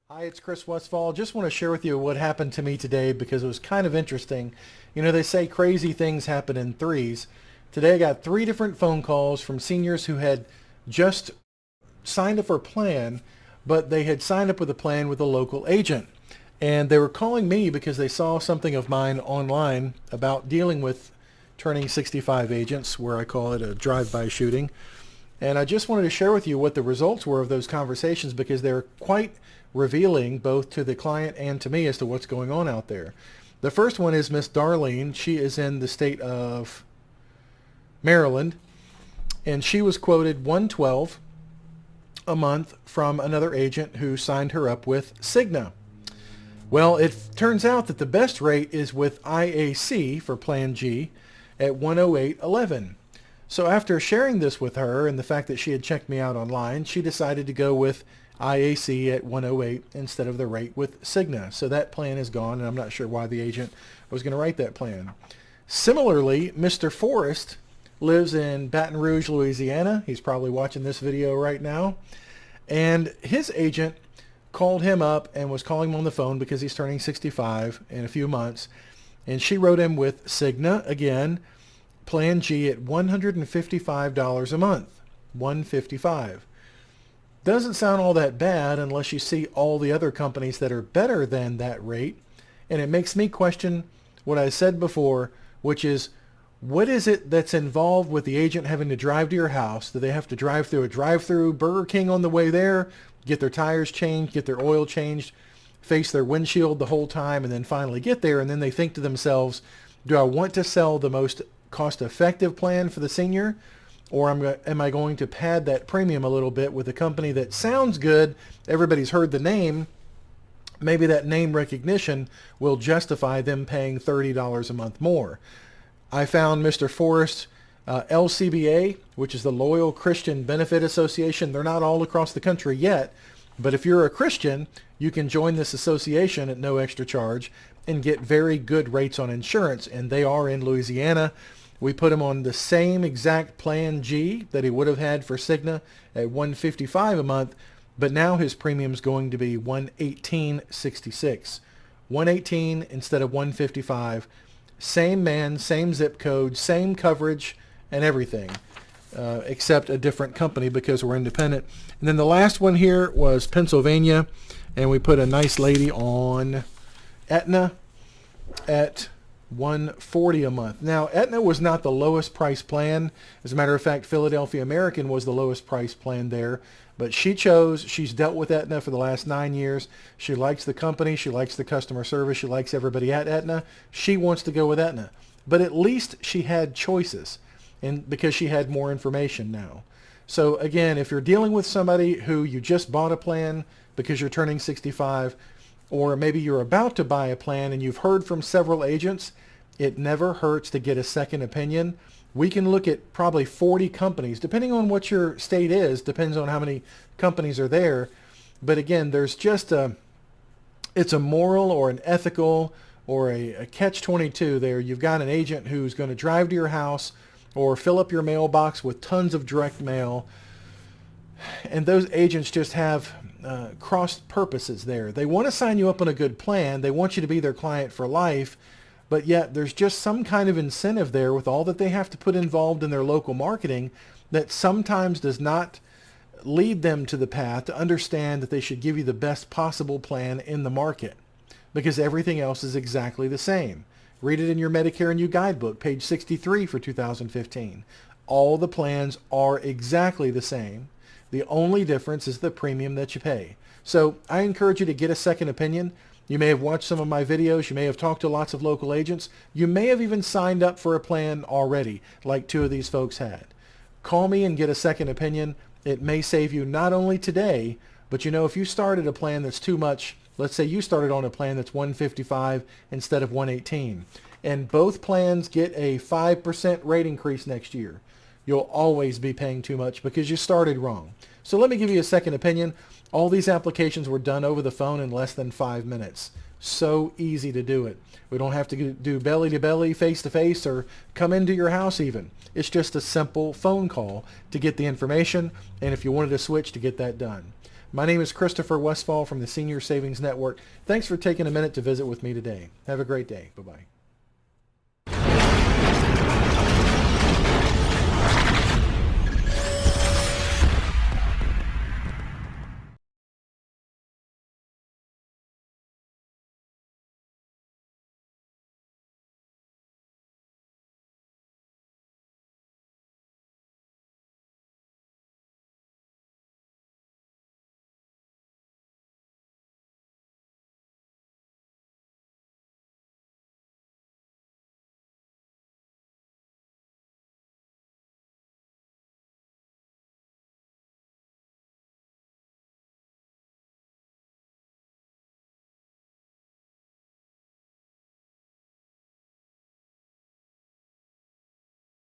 Hi, it's Chris Westfall. Just want to share with you what happened to me today because it was kind of interesting. You know, they say crazy things happen in threes. Today I got three different phone calls from seniors who had just signed up for a plan, but they had signed up with a plan with a local agent. And they were calling me because they saw something of mine online about dealing with turning 65 agents, where I call it a drive-by shooting. And I just wanted to share with you what the results were of those conversations because they're quite revealing both to the client and to me as to what's going on out there. The first one is Miss Darlene. She is in the state of Maryland, and she was quoted 112 a month from another agent who signed her up with Cigna. Well, it turns out that the best rate is with IAC for Plan G at 108.11. So after sharing this with her and the fact that she had checked me out online, she decided to go with IAC at 108 instead of the rate with Cigna. So that plan is gone, and I'm not sure why the agent was going to write that plan. Similarly, Mr. Forrest lives in Baton Rouge, Louisiana. He's probably watching this video right now. And his agent called him up and was calling him on the phone because he's turning 65 in a few months. And she wrote him with Cigna again, Plan G at $155 a month. $155. Doesn't sound all that bad unless you see all the other companies that are better than that rate. And it makes me question what I said before, which is, what is it that's involved with the agent having to drive to your house? Do they have to drive through a drive-through Burger King on the way there, get their tires changed, get their oil changed, face their windshield the whole time, and then finally get there, and then they think to themselves, do I want to sell the most cost-effective plan for the senior, or am I going to pad that premium a little bit with a company that sounds good, everybody's heard the name, maybe that name recognition will justify them paying $30 a month more. I found Mr. Forrest LCBA, which is the Loyal Christian Benefit Association. They're not all across the country yet, but if you're a Christian, you can join this association at no extra charge and get very good rates on insurance, and they are in Louisiana. We put him on the same exact Plan G that he would have had for Cigna at $155 a month, but now his premium is going to be $118.66. $118 instead of $155. Same man, same zip code, same coverage and everything, except a different company because we're independent. And then the last one here was Pennsylvania, and we put a nice lady on Aetna at $140 a month. Now, Aetna was not the lowest price plan. As a matter of fact, Philadelphia American was the lowest price plan there. But she's dealt with Aetna for the last 9 years. She likes the company. She likes the customer service. She likes everybody at Aetna. She wants to go with Aetna. But at least she had choices, and because she had more information now. So again, if you're dealing with somebody who you just bought a plan because you're turning 65, or maybe you're about to buy a plan and you've heard from several agents, it never hurts to get a second opinion. We can look at probably 40 companies, depending on what your state is, depends on how many companies are there. But again, there's just it's a moral or an ethical or a catch-22 there. You've got an agent who's going to drive to your house or fill up your mailbox with tons of direct mail. And those agents just have cross purposes there. They want to sign you up on a good plan. They want you to be their client for life. But yet there's just some kind of incentive there with all that they have to put involved in their local marketing that sometimes does not lead them to the path to understand that they should give you the best possible plan in the market, because everything else is exactly the same. Read it in your Medicare and You guidebook, page 63 for 2015. All the plans are exactly the same. The only difference is the premium that you pay. So I encourage you to get a second opinion. You may have watched some of my videos. You may have talked to lots of local agents. You may have even signed up for a plan already, like two of these folks had. Call me and get a second opinion. It may save you not only today, but you know, if you started a plan that's too much, let's say you started on a plan that's 155 instead of 118, and both plans get a 5% rate increase next year, you'll always be paying too much because you started wrong. So let me give you a second opinion. All these applications were done over the phone in less than 5 minutes. So easy to do it. We don't have to do belly to belly, face to face, or come into your house even. It's just a simple phone call to get the information, and if you wanted to switch, to get that done. My name is Christopher Westfall from the Senior Savings Network. Thanks for taking a minute to visit with me today. Have a great day. Bye-bye.